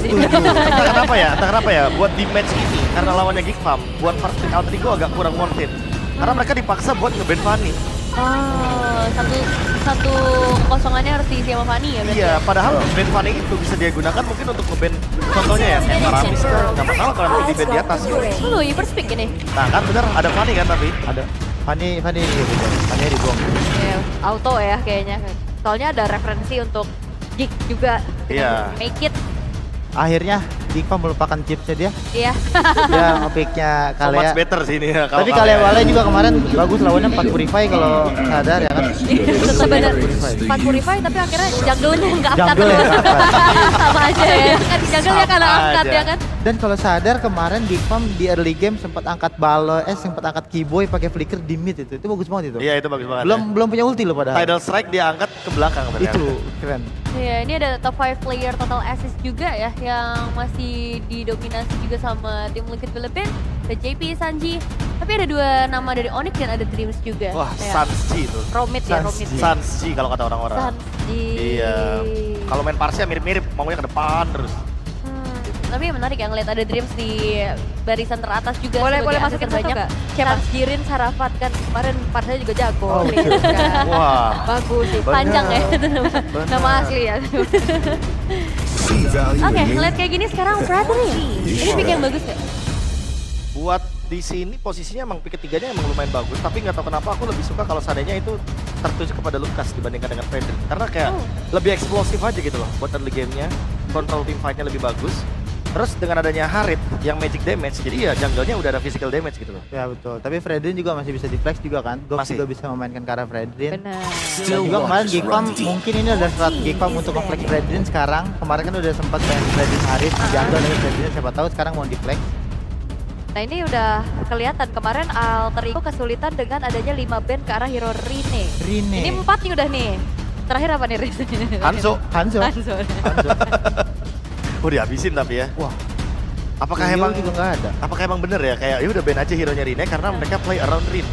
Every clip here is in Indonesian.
sih. Entah kenapa ya, buat di match ini, karena lawannya Geek Farm, buat first pick Alter Ego agak kurang worth it. Karena mereka dipaksa buat nge-ban Fanny. Oh, satu kosongannya harus diisi sama Fanny ya berarti? Iya, padahal ban Fanny itu bisa dia gunakan mungkin untuk nge-ban contohnya ya, kayak Paramis nggak masalah kalau nanti di-ban di atas. Lu first pick ini? Nah kan bener, ada Fanny kan tapi? Ada. Fanny dibuang. Ya, auto ya kayaknya. Soalnya ada referensi untuk Geek juga. Iya. Make it. Akhirnya Geekfam melupakan chipsnya dia. Iya. Dia nge-picknya So much Kalea. better sih ini ya. Tapi Kalea Wale juga kemarin bagus lawannya 4 Purify kalau sadar ya kan. Tetap ada 4 Purify tapi akhirnya jungle-nya nggak angkat. Jungle ya nggak angkat. Sama aja ya. Kan jungle-nya kalah angkat aja. ya kan. Dan kalau sadar kemarin Geekfam di early game sempat angkat sempat angkat Keyboy pakai flicker di mid itu. Itu bagus banget itu. Iya itu bagus banget. Belum punya ulti loh padahal. Tidal Strike dia angkat ke belakang. Itu keren. Iya, ini ada top 5 player total assist juga ya yang masih didominasi juga sama tim Liquid Philippines, ada JP, Sanji. Tapi ada 2 nama dari Onyx dan ada Dreams juga. Wah, Ya. Sanji itu. Romit ya, Romit. Sanji kalau kata orang-orang. Sanji. Iya. Kalau main Parsia mirip-mirip, maunya ke depan terus. Tapi menarik ya ngeliat ada Dreams di barisan teratas juga. Boleh sebagai masukin asset satu terbanyak. nggak? Siapa? Jirin Sarafat kan kemarin partnya juga jago. Oh, Dreams betul. kan. Wah. Bagus sih. Panjang ya itu nama asli ya. Oke, ngeliat kayak gini sekarang Bradley. Ini pick yang bagus gak? Buat di sini posisinya emang pick ketiganya emang lumayan bagus, tapi nggak tahu kenapa aku lebih suka kalau seandainya itu tertuju kepada Lucas dibandingkan dengan Fredrin. Karena kayak lebih eksplosif aja gitu loh buat early game-nya, control team fight-nya lebih bagus. Terus dengan adanya Harit yang magic damage, jadi ya jungle-nya udah ada physical damage gitu loh. Ya betul. Tapi Fredrin juga masih bisa di-flex juga kan. Gox Masih. juga bisa memainkan ke arah Fredrin. Benar. Dan juga kemarin Geekfam mungkin ini adalah strat Geekfam untuk nge-flex Fredrin sekarang. Kemarin kan udah sempat main Fredrin Harit di jungle dari Fredrin, siapa tahu sekarang mau di-flex. Nah ini udah kelihatan kemarin Alter Ego kesulitan dengan adanya 5 ban ke arah hero Rine. Rine. Ini 4 nih udah nih. Terakhir apa nih Rine? Hanzo, Hanzo. Hanzo. dihabisin tapi ya. Wah. Apakah Rio emang juga nggak ada? Apakah emang bener ya kayak ya udah ban aja hero-nya Rine karena mereka play around Rin.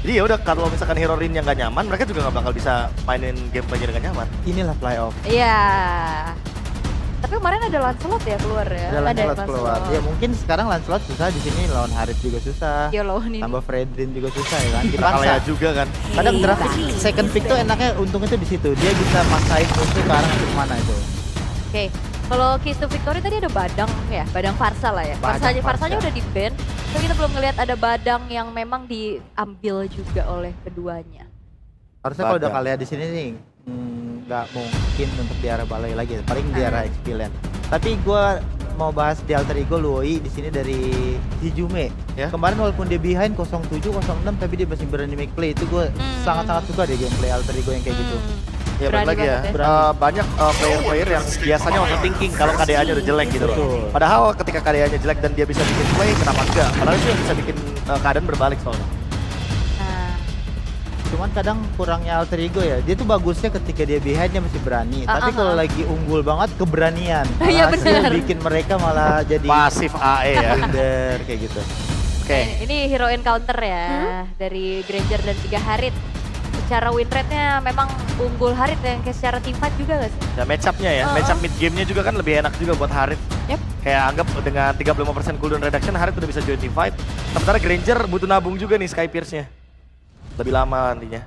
Jadi ya udah kalau misalkan hero Rin yang nggak nyaman, mereka juga nggak bakal bisa mainin gameplaynya dengan nyaman. Inilah playoff. Iya. Tapi kemarin ada Lancelot ya keluar ya. Ada Lancelot keluar. Ya mungkin sekarang Lancelot susah di sini, lawan Harit juga susah. Dia lawan ini. Tambah Fredrin juga susah ya kan. Kalea Dipaksa. juga kan. Kadang draft second pick tuh enaknya untungnya tuh di situ. Dia bisa maksain musuh ke arah kemana itu. Oke. Kalau Keys to Victory tadi ada Badang ya, Badang Farsa lah ya. Badang Farsanya Farsa. udah di ban, tapi kita belum ngelihat ada Badang yang memang diambil juga oleh keduanya. Harusnya kalau udah Badang. Kalea di sini nih nggak mungkin untuk di arah balai lagi, paling di arah XP lane. Tapi gue mau bahas di Alter Ego Luoi di sini dari Hijume. Ya. Kemarin walaupun dia behind 07, 06 tapi dia masih berani make play. Itu gue sangat-sangat suka deh gameplay Alter Ego yang kayak gitu. Ya Berani balik lagi ya, banget ya. Berani. banyak player-player yang biasanya overthinking kalau KDA-nya udah jelek gitu loh. Betul. Padahal ketika KDA-nya jelek dan dia bisa bikin play, kenapa enggak? Padahal itu yang bisa bikin keadaan berbalik soalnya. Nah, Cuman kadang kurangnya Alter Ego ya. Dia tuh bagusnya ketika dia behind dia masih berani. Tapi kalau lagi unggul banget keberanian. Iya, Malah hasil bener. bikin mereka malah jadi Pasif AE ya. blunder kayak gitu. Oke. ini hero encounter ya dari Granger dan juga Harit. Secara win rate-nya memang unggul Harit yang kayak secara team fight juga gak sih? Ya match-up-nya ya, match-up mid game-nya juga kan lebih enak juga buat Harit. Yep. Kayak anggap dengan 35% cooldown reduction, Harit udah bisa join team fight. Sementara Granger butuh nabung juga nih Sky Pierce-nya. Lebih lama nantinya.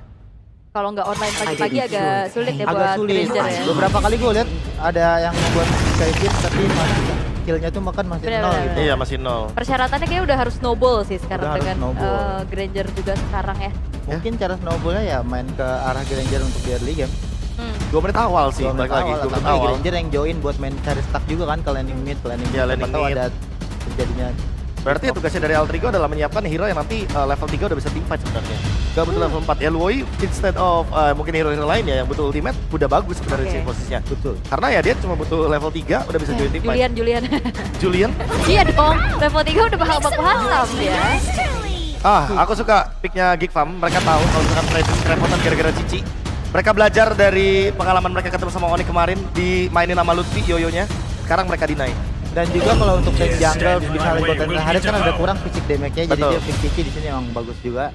Kalau nggak online pagi-pagi agak sulit ya Agak buat sulit. Granger ya. Beberapa kali gue lihat ada yang membuat Skyfit tapi skillnya tuh makan masih Bener, nol bener, gitu. Iya masih nol. Persyaratannya kayaknya udah harus snowball sih sekarang Udah harus dengan snowball. Granger juga sekarang ya. Mungkin cara snowballnya ya main ke arah Granger untuk di early game. 2 menit awal sih, 2 menit balik lagi. awal, 2 menit atau awal. Granger yang join buat main cari stack juga kan ke landing mid, landing Iya, mid. landing Siapa tahu mid. ada terjadinya. Berarti ya tugasnya dari Alter Ego adalah menyiapkan hero yang nanti level 3 udah bisa team fight sebenarnya. Gak butuh level 4. Ya Luoi instead of mungkin hero-hero lain ya yang butuh ultimate udah bagus sebenarnya Oke. sih posisinya. Betul. Karena ya dia cuma butuh level 3 udah bisa join team fight. Julian. Julian? Iya dong, level 3 udah bakal baku hantam ya. Aku suka picknya Geek Farm. Mereka tahu kalau misalkan Fredrin kerepotan gara-gara Cici. Mereka belajar dari pengalaman mereka ketemu sama Oni kemarin dimainin sama Lutfi yoyonya. Sekarang mereka deny. Dan juga kalau untuk lane jungle misalnya konten Harit kan ada kurang fisik damage-nya jadi Betul. dia pick di sini emang bagus juga.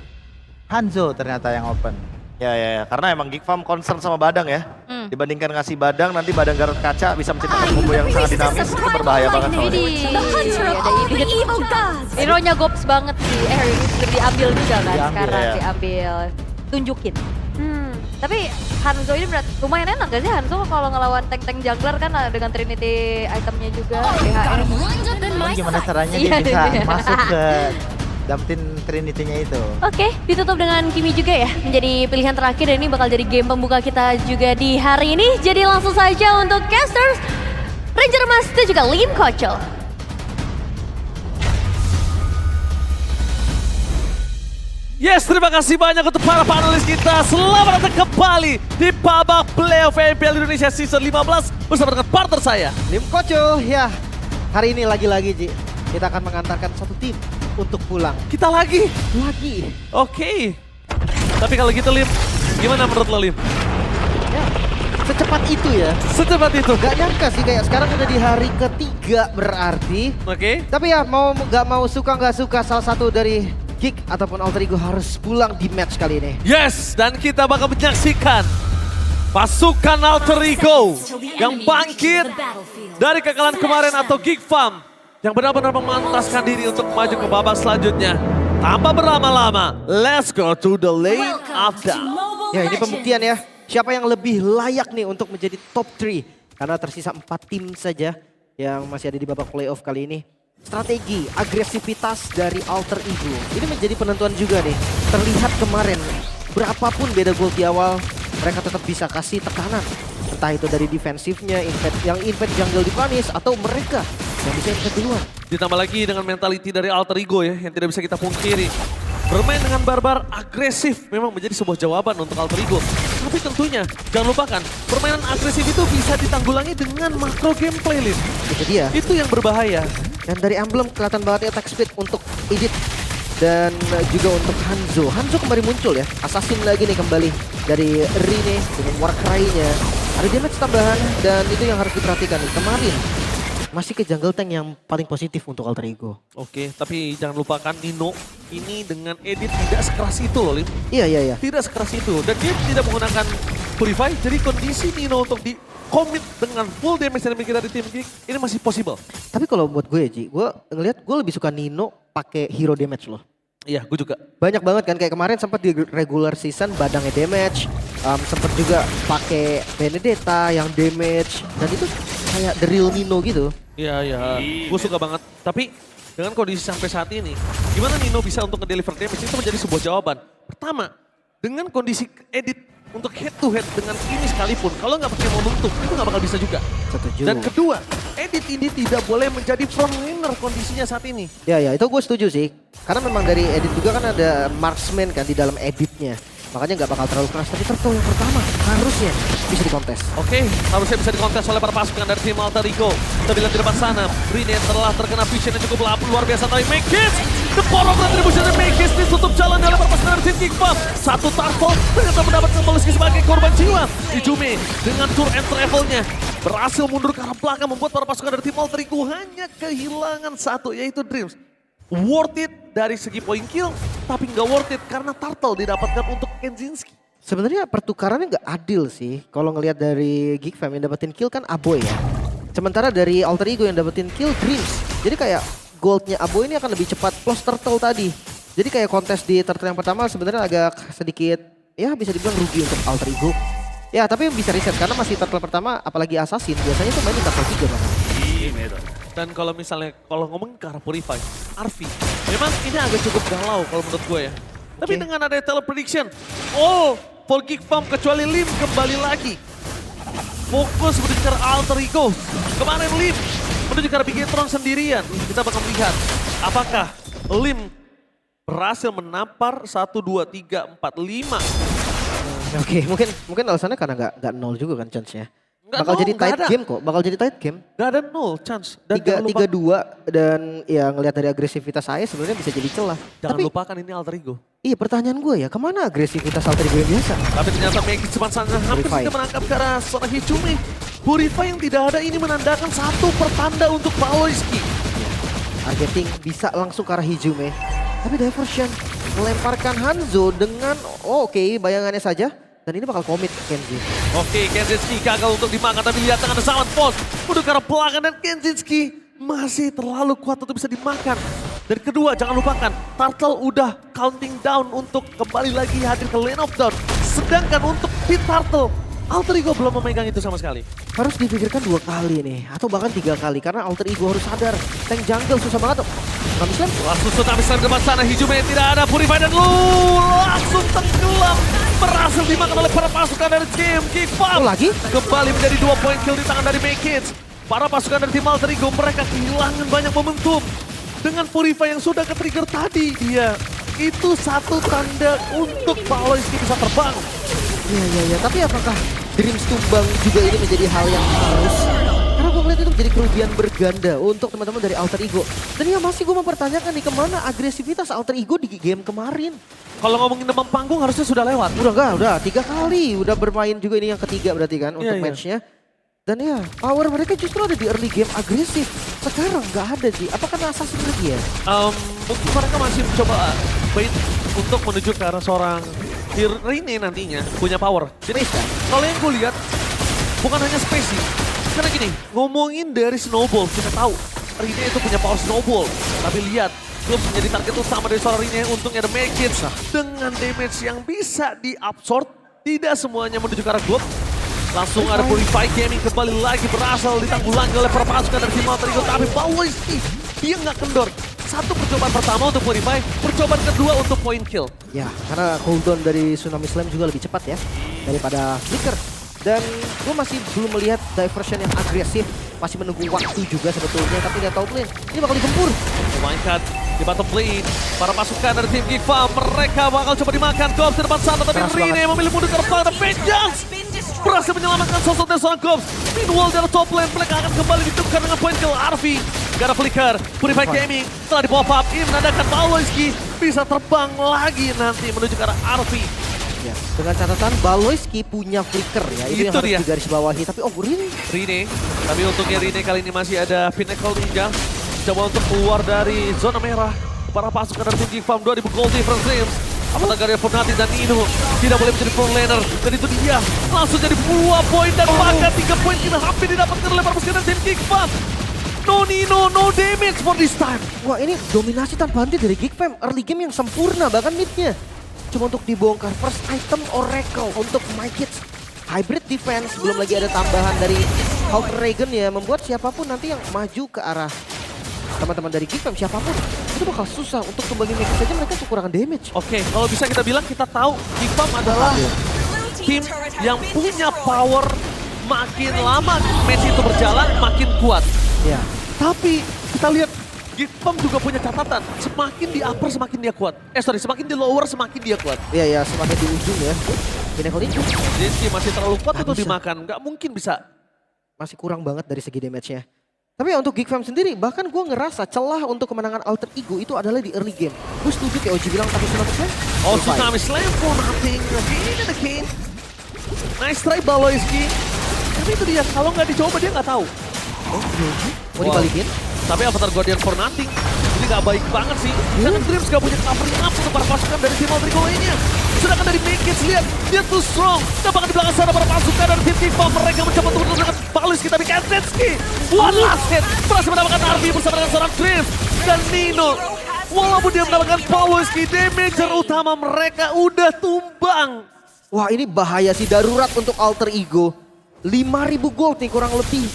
Hanzo ternyata yang open. Ya, karena emang Geek Farm concern sama Badang ya. Dibandingkan ngasih badang, nanti badang Garut kaca bisa menciptakan combo yang sangat dinamis, itu berbahaya banget soalnya. Widih. Ada Ibit. Hero-nya gops banget sih. Diambil juga kan Diambil, sekarang ya. diambil. Tunjukin. Tapi Hanzo ini lumayan enak gak sih Hanzo kalau ngelawan tank-tank jungler kan dengan Trinity itemnya juga. DHR. Cuman gimana caranya Iya, dia bisa iya. masuk ke dapetin Trinity-nya itu. Oke, ditutup dengan Kimi juga ya. Menjadi pilihan terakhir dan ini bakal jadi game pembuka kita juga di hari ini. Jadi langsung saja untuk casters, Ranger Mas dan juga Lim Kocho. Yes, terima kasih banyak untuk para panelis kita. Selamat datang kembali di babak playoff MPL Indonesia Season 15 bersama dengan partner saya. Lim Kocho, ya hari ini lagi-lagi Ji, kita akan mengantarkan satu tim untuk pulang. Kita lagi. Lagi. Oke. Tapi kalau gitu Lim, gimana menurut lo Lim? Ya, secepat itu ya. Secepat itu. Gak nyangka sih kayak sekarang udah di hari ketiga berarti. Oke. Tapi ya mau nggak mau suka nggak suka salah satu dari Geek ataupun Alter Ego harus pulang di match kali ini. Yes, dan kita bakal menyaksikan pasukan Alter Ego yang bangkit dari kekalahan kemarin atau Geek Farm yang benar-benar memantaskan diri untuk maju ke babak selanjutnya. Tanpa berlama-lama, let's go to the lane of death. Ya ini pembuktian ya, siapa yang lebih layak nih untuk menjadi top 3. Karena tersisa 4 tim saja yang masih ada di babak playoff kali ini. Strategi, agresivitas dari Alter Ego. Ini menjadi penentuan juga nih. Terlihat kemarin, berapapun beda gol di awal, mereka tetap bisa kasih tekanan. Entah itu dari defensifnya, yang invade jungle di punish, atau mereka yang bisa invade duluan. Ditambah lagi dengan mentality dari Alter Ego ya, yang tidak bisa kita pungkiri. Bermain dengan barbar agresif memang menjadi sebuah jawaban untuk Alter Ego. Tapi tentunya jangan lupakan, permainan agresif itu bisa ditanggulangi dengan makro gameplay, Lin. Itu dia. Itu yang berbahaya. Dan dari emblem kelihatan banget attack speed untuk Edit. Dan juga untuk Hanzo. Hanzo kembali muncul ya. Assassin lagi nih kembali dari Rine dengan Warcry-nya. Ada damage tambahan dan itu yang harus diperhatikan nih. Kemarin masih ke jungle tank yang paling positif untuk Alter Ego. Oke, tapi jangan lupakan Nino ini dengan edit tidak sekeras itu loh, Lim. Iya. Tidak sekeras itu. Dan dia tidak menggunakan Purify, jadi kondisi Nino untuk di commit dengan full damage yang dimiliki dari tim Geek ini masih possible. Tapi kalau buat gue ya Ji, gue ngeliat gue lebih suka Nino pakai hero damage loh. Iya, gue juga. Banyak banget kan kayak kemarin sempat di regular season badangnya damage, sempat juga pakai Benedetta yang damage dan itu kayak the real Nino gitu. Iya. Gue suka banget. Tapi dengan kondisi sampai saat ini, gimana Nino bisa untuk nge-deliver damage itu menjadi sebuah jawaban. Pertama, dengan kondisi edit untuk head to head dengan ini sekalipun, kalau nggak pakai momentum itu nggak bakal bisa juga. Setuju. Dan kedua, edit ini tidak boleh menjadi frontliner kondisinya saat ini. Ya itu gue setuju sih. Karena memang dari edit juga kan ada marksman kan di dalam editnya. Makanya nggak bakal terlalu keras. Tapi turtle yang pertama harusnya bisa dikontes. Oke, harusnya bisa dikontes oleh para pasukan dari tim Alter Ego. Kita bilang di depan sana, Rine telah terkena vision yang cukup luar biasa dari Mekis. The power of retribution dari Mekis ditutup jalan oleh para pasukan dari tim Geek Farm. Satu Tarkov ternyata mendapatkan Moliski sebagai korban jiwa. Ijume dengan tour and travelnya berhasil mundur ke arah belakang membuat para pasukan dari tim Alter Ego hanya kehilangan satu, yaitu Dreams. Worth it dari segi point kill, tapi nggak worth it karena Turtle didapatkan untuk Kenzinski. Sebenarnya pertukarannya nggak adil sih. Kalau ngelihat dari Geek Fam yang dapetin kill kan Aboy ya. Sementara dari Alter Ego yang dapetin kill Dreams. Jadi kayak goldnya Aboy ini akan lebih cepat plus Turtle tadi. Jadi kayak kontes di Turtle yang pertama sebenarnya agak sedikit ya bisa dibilang rugi untuk Alter Ego. Ya tapi bisa riset karena masih Turtle pertama apalagi Assassin biasanya tuh mainnya Turtle 3 bahkan. Dan kalau misalnya, kalau ngomongin ke arah Purify, Arvi, memang ini agak cukup galau kalau menurut gue ya. Tapi Oke. dengan ada teleprediction, all for Geek Farm kecuali Lim kembali lagi. Fokus menuju ke arah Alter Ego. Kemarin Lim menuju ke arah Bigetron sendirian. Kita bakal melihat apakah Lim berhasil menampar 1, 2, 3, 4, 5. Oke, mungkin alasannya karena nggak nol juga kan chance-nya. Nggak Bakal nol, jadi nggak tight ada. game kok, bakal jadi tight game. Gak ada 0 chance. Dan jangan lupa- 3-2 dan ya ngelihat dari agresivitas saya sebenarnya bisa jadi celah. Jangan Tapi lupakan ini Alter Ego. iya pertanyaan gue ya, kemana agresivitas Alter Ego yang biasa? Tapi ternyata Megi cuma sangat hampir Purify. saja menangkap ke arah seorang Hichumi. Purify yang tidak ada ini menandakan satu pertanda untuk Paloiski. Targeting bisa langsung ke arah Hijume. Tapi Diversion melemparkan Hanzo dengan oke bayangannya saja. Dan ini bakal komit Kenji. Oke, Kenzinski gagal untuk dimakan, tapi lihat tangan Saman Pos menuju ke arah belakang dan Kenzinski masih terlalu kuat untuk bisa dimakan. Dan kedua, jangan lupakan, Turtle udah counting down untuk kembali lagi hadir ke Lane of Dawn. Sedangkan untuk Pit Turtle, Alter Ego belum memegang itu sama sekali. Harus dipikirkan 2 kali nih, atau bahkan 3 kali. Karena Alter Ego harus sadar, tank jungle susah banget tuh. Namislam, Langsung Namislam di depan sana, Hijume tidak ada, Purify dan langsung tenggelam. Berhasil dimakan oleh para pasukan dari tim Geekfam. lagi? Kembali menjadi 2 poin kill di tangan dari Make-Kids. Para pasukan dari tim Alter Ego, mereka kehilangan banyak momentum. Dengan Purify yang sudah ke-trigger tadi, itu satu tanda untuk Baloyski bisa terbang. Iya. Tapi apakah Dreams tumbang juga ini menjadi hal yang harus? Karena gue ngeliat itu menjadi kerugian berganda untuk teman-teman dari Alter Ego. Dan ya masih gue mempertanyakan nih kemana agresivitas Alter Ego di game kemarin. Kalau ngomongin demam panggung harusnya sudah lewat. Udah 3 kali. Udah bermain juga ini yang ketiga berarti kan untuk matchnya. Dan ya power mereka justru ada di early game agresif. Sekarang nggak ada Ji. Apakah karena assassin lagi ya? Mungkin mereka masih mencoba bait untuk menuju ke arah seorang Rine nantinya punya power. Jadi kalau yang gue lihat bukan hanya spacey. Karena gini, ngomongin dari Snowball, kita tahu Rine itu punya power Snowball. Tapi lihat, Globes menjadi target utama dari seorang Rine. Untungnya ada Make-Kids dengan damage yang bisa diabsorb. Tidak semuanya menuju ke arah Globes. Langsung ada Purify Gaming kembali lagi berasal ditanggulangi oleh para pasukan dari tim Alter Ego. Tapi Baloyski, dia nggak kendor. Satu percobaan pertama untuk Purify, percobaan kedua untuk point kill. Ya, karena cooldown dari Tsunami Slam juga lebih cepat ya daripada Flicker. Dan gue masih belum melihat diversion yang agresif. Masih menunggu waktu juga sebetulnya, tapi lihat top lane. Ini bakal digempur. Memainkan di bottom lane, para pasukan dari tim Geekfam, mereka bakal coba dimakan. Gops di depan sana, tapi Keras Rine banget. memilih mundur ke depan. Vengeance berhasil menyelamatkan sosok dari seorang Gops. Meanwhile dari top lane, mereka akan kembali ditukar dengan point kill Arvi. Gak ada flicker, Purify Gaming telah di pop up. Ini menandakan Baloyski bisa terbang lagi nanti menuju ke arah Arvi. Ya, dengan catatan Baloyski punya flicker ya. Itu yang Itu harus dia. digarisbawahi. Tapi Rine, tapi untungnya Rine kali ini masih ada Pinnacle Ninja. Coba untuk keluar dari zona merah. Para pasukan dari tim Geekfam 2000 gold difference Dreams. Apakah Garia Fornati dan Nino tidak boleh menjadi front laner. Dan itu dia langsung jadi 2 poin dan bahkan 3 poin kita hampir didapatkan oleh para pasukan dari tim Geekfam. No Nino, no damage for this time. wah ini dominasi tanpa henti dari Geekfam. Early game yang sempurna bahkan midnya. Cuma untuk dibongkar first item Oracle untuk My-Kids. Hybrid defense, belum lagi ada tambahan dari Hulk Reagan ya. Membuat siapapun nanti yang maju ke arah teman-teman dari Geekfam, siapapun. Itu bakal susah untuk kembali make saja mereka kekurangan damage. Oke, kalau bisa kita bilang kita tahu Geekfam adalah tim yang punya power. Makin lama match itu berjalan makin kuat. Ya, Tapi kita lihat Geekfam juga punya catatan. Semakin di upper semakin dia kuat. Semakin di lower semakin dia kuat. iya semakin di ujung ya. Pinnacle itu Zinski masih terlalu kuat Nggak untuk bisa. dimakan. Nggak mungkin bisa. masih kurang banget dari segi damage-nya. Tapi ya untuk Geekfam sendiri, bahkan gue ngerasa celah untuk kemenangan Alter Ego itu adalah di early game. Gue setuju kayak Oji bilang, tapi Tsunami Slam. Oh, survive. Tsunami Slam for nothing. Again and again. Nice try Baloyski. Tapi itu dia, kalau nggak dicoba dia nggak tahu. Oh, Yogi. Mau Wow. dibalikin? Tapi Avatar Guardian for nothing. Ini nggak baik banget sih. Karena Dreams nggak punya covering up untuk para pasukan dari tim Alter Ego lainnya. Sedangkan dari Make-Kids, lihat, dia too strong. Tampaknya di belakang sana para pasukan dari tim Geekfam. Mereka mencoba untuk menurunkan Baloyski, tapi Kenzinski. One last hit. Berhasil mendapatkan Arvi bersama dengan seorang Dreams. Dan Nino. Walaupun dia mendapatkan Baloyski, damager utama mereka udah tumbang. Wah ini bahaya sih, darurat untuk Alter Ego. 5.000 gold nih kurang lebih.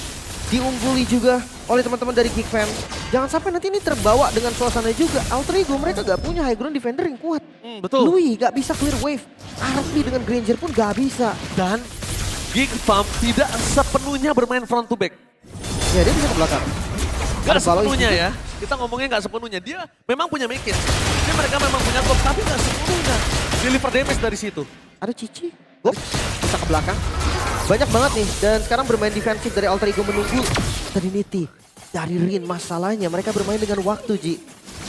Diungguli juga oleh teman-teman dari Geekfam. Jangan sampai nanti ini terbawa dengan suasana juga. Alter Ego mereka gak punya high ground defender yang kuat. Betul. Louis gak bisa clear wave. Arvi dengan Granger pun gak bisa. Dan Geekfam tidak sepenuhnya bermain front to back. Ya dia bisa ke belakang. Gak Ada Baloyski sepenuhnya juga. ya. Kita ngomongnya gak sepenuhnya. Dia memang punya Make-It. Jadi mereka memang punya top, tapi gak sepenuhnya. Deliver damage dari situ. Ada Cici. Gop. Bisa ke belakang. Banyak banget nih. Dan sekarang bermain defensif dari Alter Ego menunggu Trinity. Dari Rin masalahnya mereka bermain dengan waktu Ji.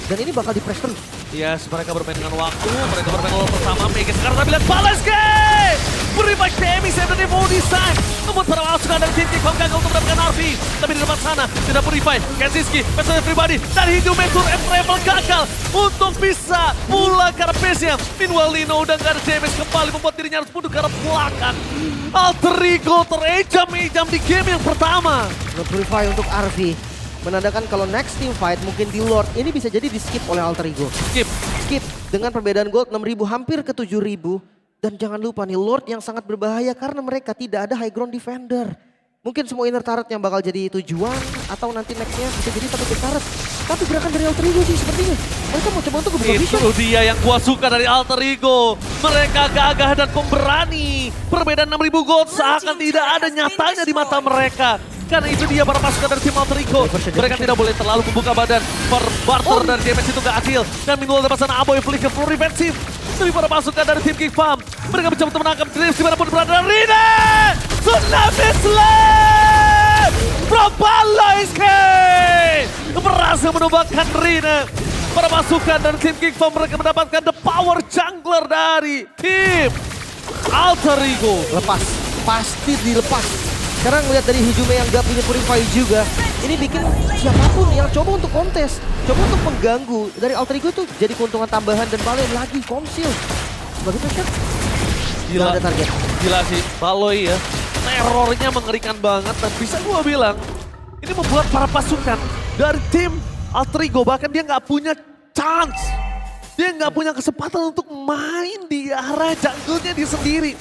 Dan ini bakal di-press terus. Yes, mereka bermain dengan waktu. Mereka bermain lawan pertama Make-It. Sekarang tapi lihat Baloyski! Purify Kemis yang dari mau design. Namun para pasukan dari tim Kikong gagal untuk mendapatkan Arfi. Tapi di depan sana tidak Purify, Kenziski, personal pribadi dan Hindu Mentor and Travel gagal untuk bisa pulang ke arah base-nya. Meanwhile Lino udah gak ada damage kembali membuat dirinya harus mundur ke arah belakang. Alter Ego terejam-ejam di game yang pertama. Purify untuk Arfi menandakan kalau next team fight mungkin di Lord ini bisa jadi di skip oleh Alter Ego. Skip dengan perbedaan gold 6.000 hampir ke 7.000. Dan jangan lupa nih Lord yang sangat berbahaya karena mereka tidak ada high ground defender. Mungkin semua inner turret yang bakal jadi tujuan atau nanti nextnya bisa jadi satu big turret. Tapi gerakan dari Alter Ego sih sepertinya mereka mau coba untuk ngebuka vision. Itu dia yang gua suka dari Alter Ego. Mereka gagah dan pemberani. Perbedaan 6.000 gold seakan tidak ada nyatanya di mata mereka. Karena itu dia para pasukan dari tim Alter Ego. Mereka tidak boleh terlalu membuka badan. Per barter dari damage itu gak adil. Dan minual depan sana Aboy Flicker full defensif. Tapi para pasukan dari tim King Farm, mereka mencoba untuk menangkap Dreams dimanapun berada. Rine! Tsunami Slam! From Baloiski! Berhasil menumbangkan Rine. Para pasukan dari tim King Farm mereka mendapatkan the power jungler dari tim Alter Ego. Lepas, pasti dilepas. Sekarang ngeliat dari Hijume yang gak punya Purify juga, ini bikin siapapun yang coba untuk kontes, coba untuk mengganggu dari Alter Ego tuh jadi keuntungan tambahan dan balen lagi Konsil. Sebagai pressure, Gila, ada target. gila sih, Baloi ya. Terornya mengerikan banget dan bisa gua bilang, ini membuat para pasukan dari tim Alter Ego bahkan dia nggak punya chance. Dia nggak punya kesempatan untuk main di area jungle-nya dia sendiri.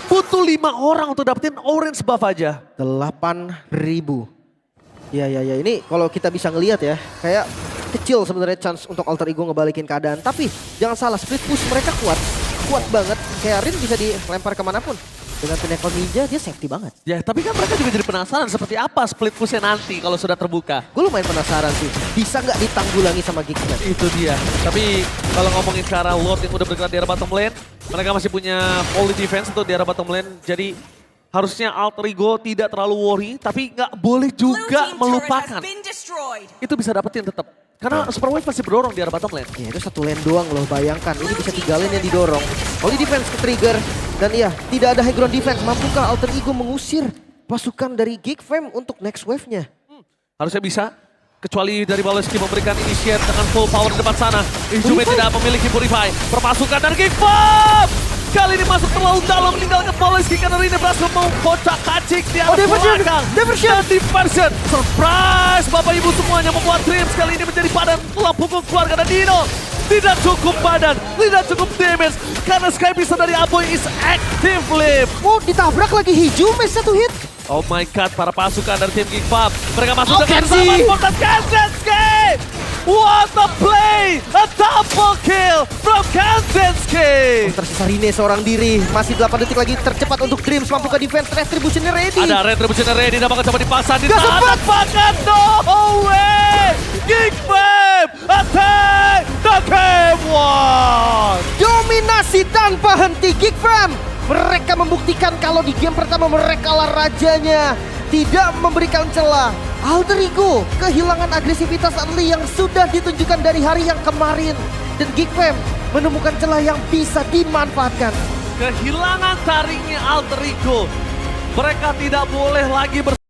Butuh 5 orang untuk dapetin orange buff aja. 8.000. Ya ini kalau kita bisa ngelihat ya, kayak kecil sebenarnya chance untuk Alter Ego ngebalikin keadaan. Tapi jangan salah, split push mereka kuat banget. Kayak Rin bisa dilempar kemanapun. Dengan Pinnacle Ninja dia safety banget. Ya tapi kan mereka juga jadi penasaran seperti apa split push-nya nanti kalau sudah terbuka. Gue lumayan penasaran sih, bisa nggak ditanggulangi sama Geekman? Itu dia. Tapi kalau ngomongin ke arah Lord yang udah bergerak di arah bottom lane, mereka masih punya volley defense untuk di arah bottom lane. Jadi harusnya Alter Ego tidak terlalu worry, tapi nggak boleh juga melupakan. Itu bisa dapetin tetap. Karena Super Wave masih berdorong di arah bottom lane. Ya itu satu lane doang loh, bayangkan. Ini bisa 3 lane yang didorong. Volley defense ke trigger. Dan iya, tidak ada high ground defense. Mampukah Alter Ego mengusir pasukan dari Geek Fam untuk next wave-nya? Harusnya bisa. Kecuali dari Baloiski memberikan initiate dengan full power di depan sana. Injume tidak memiliki Purify. Perpasukan dari Geek Fam! Kali ini masuk terlalu dalam meninggalkan Baloiski karena Rine berhasil mau kocak kacik di arah belakang. Diversion. Surprise Bapak Ibu semuanya membuat Dreams kali ini menjadi badan tulang punggung keluarga dan Dino. Tidak cukup badan, tidak cukup damage karena Sky Pistol dari Aboy is active Lip. Oh, ditabrak lagi Hijume satu hit. Oh my god, para pasukan dari tim Geek Farm. Mereka masuk Oh, dengan Kenzie. zaman Fortas Kanzenski. What a play! A double kill from Kanzenski. Tersisa Rine seorang diri. Masih 8 detik lagi tercepat untuk Dreams. Mampu ke defense, retributionnya ready. Ada retribution ready, dapat coba dipasang di Gak saat sempat. tepakan. No way! Geek Farm attack the game one. Dominasi tanpa henti Geek Fam. Mereka membuktikan kalau di game pertama mereka lah rajanya. Tidak memberikan celah. Alter Ego kehilangan agresivitas early yang sudah ditunjukkan dari hari yang kemarin. Dan Geek Fam menemukan celah yang bisa dimanfaatkan. Kehilangan taringnya Alter Ego. Mereka tidak boleh lagi